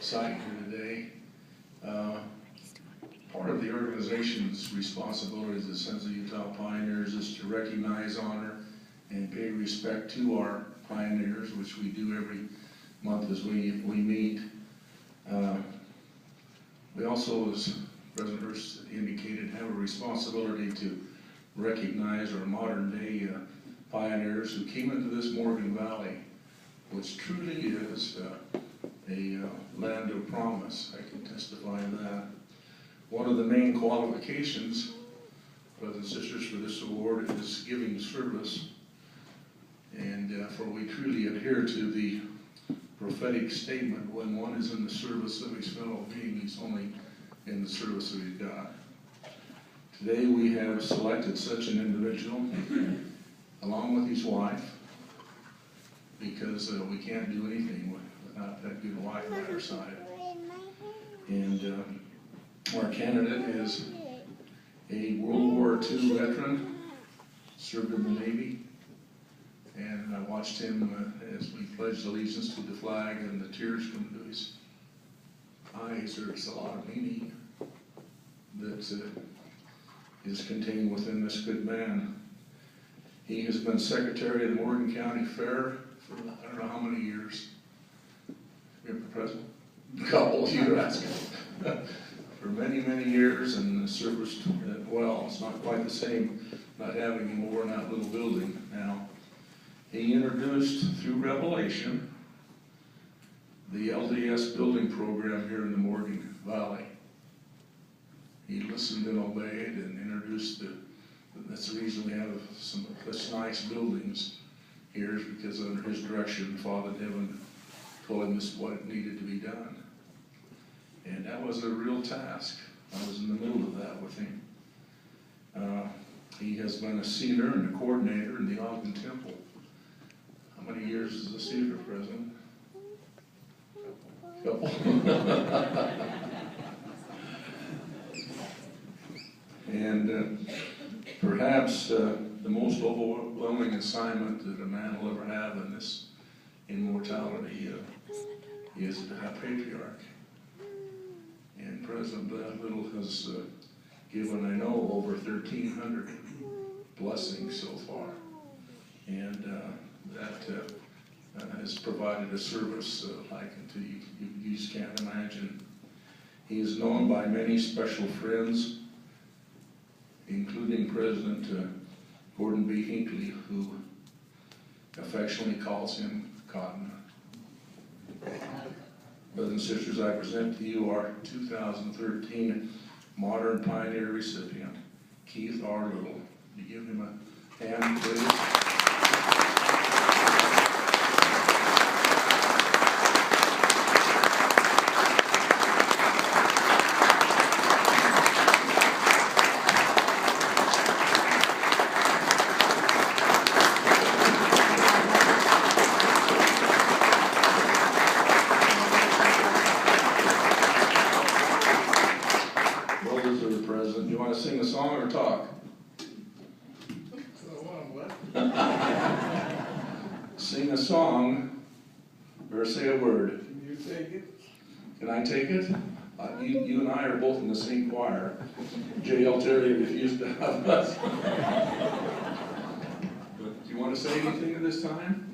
site here today. Part of the organization's responsibility as the Sons of Utah Pioneers is to recognize, honor, and pay respect to our pioneers, which we do every month as we meet. We also, as President Hurst indicated, have a responsibility to recognize our modern day pioneers who came into this Morgan Valley, which truly is a land of promise. I can testify to that. One of the main qualifications, brothers and sisters, for this award is giving service. And for we truly adhere to the prophetic statement, when one is in the service of his fellow being, he's only in the service of his God. Today we have selected such an individual, along with his wife, because we can't do anything without that good wife by our side. And our candidate is a World War II veteran, served in the Navy, and I watched him as we pledged allegiance to the flag, and the tears come to his eyes. There's a lot of meaning that is contained within this good man. He has been secretary of the Morgan County Fair for I don't know how many years. Remember, President? A couple, you're asking. For many, many years, and serviced well. It's not quite the same not having him over in that little building now. He introduced, through Revelation, the LDS building program here in the Morgan Valley. He listened and obeyed and introduced that's the reason we have some such nice buildings here, is because under his direction, Father Devin told him this is what needed to be done. And that was a real task. I was in the middle of that with him. He has been a sealer and a coordinator in the Ogden Temple. How many years is a sealer, President? Couple. And perhaps the most overwhelming assignment that a man will ever have in this immortality is to have patriarch. And President Little has given, I know, over 1,300 blessings so far. And that has provided a service like you just can't imagine. He is known by many special friends, including President Gordon B. Hinckley, who affectionately calls him Cotton. Brothers and sisters, I present to you our 2013 Modern Pioneer recipient, Keith R. Little. You give him a hand, please. Sing a song or talk? Sing a song or say a word. Can you take it? Can I take it? You and I are both in the same choir. J.L. Terry refused to have us. But do you want to say anything at this time?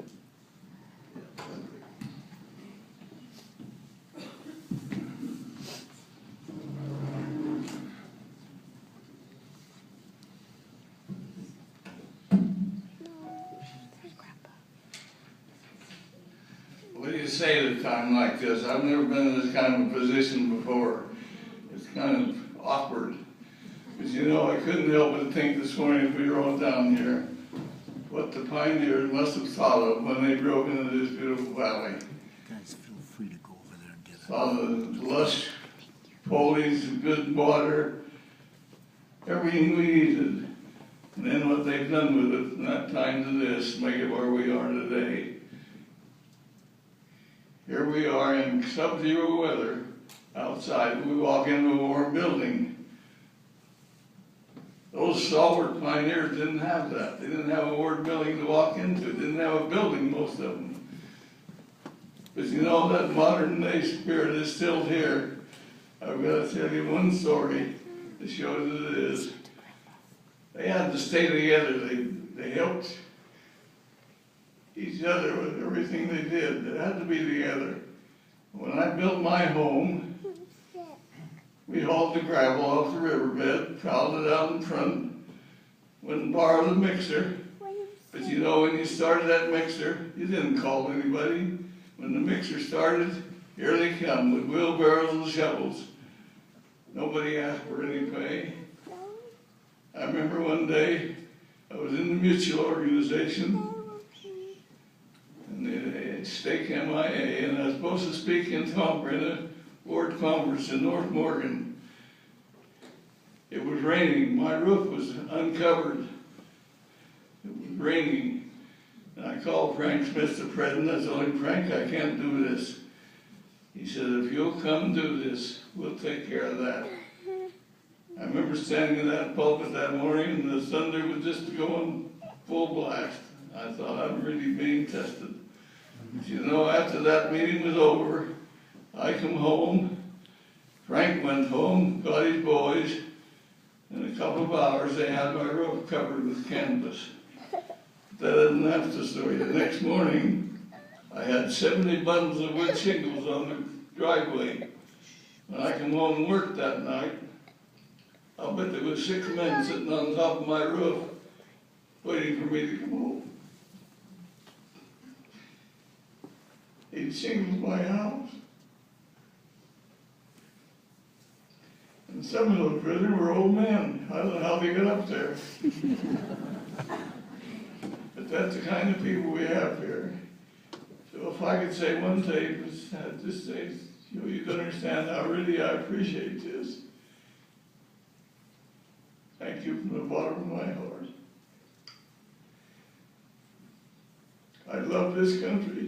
What do you say at a time like this? I've never been in this kind of a position before. It's kind of awkward. Because you know, I couldn't help but think this morning, if we rode down here, what the pioneers must have thought of when they drove into this beautiful valley. Guys, feel free to go over there and get it. Saw the lush foliage, good water, everything we needed. And then what they've done with it from that time to this, make it where we are today. Here we are in sub-zero weather outside. We walk into a warm building. Those stalwart pioneers didn't have that. They didn't have a warm building to walk into. They didn't have a building, most of them. But you know, that modern day spirit is still here. I've got to tell you one story that shows that it is. They had to stay together. They helped each other with everything they did. They had to be together. When I built my home, we hauled the gravel off the riverbed, piled it out in front, went and borrowed a mixer. But you know, when you started that mixer, you didn't call anybody. When the mixer started, here they come with wheelbarrows and shovels. Nobody asked for any pay. I remember one day, I was in the mutual organization, and it's Stake MIA, and I was supposed to speak in a ward conference in North Morgan. It was raining. My roof was uncovered. It was raining. And I called Frank Smith, the president. I told him, Frank, I can't do this. He said, if you'll come do this, we'll take care of that. I remember standing in that pulpit that morning, and the thunder was just going full blast. I thought, I'm really being tested. But you know, after that meeting was over, I come home. Frank went home, got his boys. In a couple of hours, they had my roof covered with canvas. That isn't half the story. The next morning, I had 70 bundles of wood shingles on the driveway. When I come home and worked that night, I'll bet there was 6 men sitting on top of my roof, waiting for me to come home. He'd shingled my house. And some of those brothers were old men. I don't know how they got up there. But that's the kind of people we have here. So if I could say one thing, I'd just say, you'd understand how really I appreciate this. Thank you from the bottom of my heart. I love this country.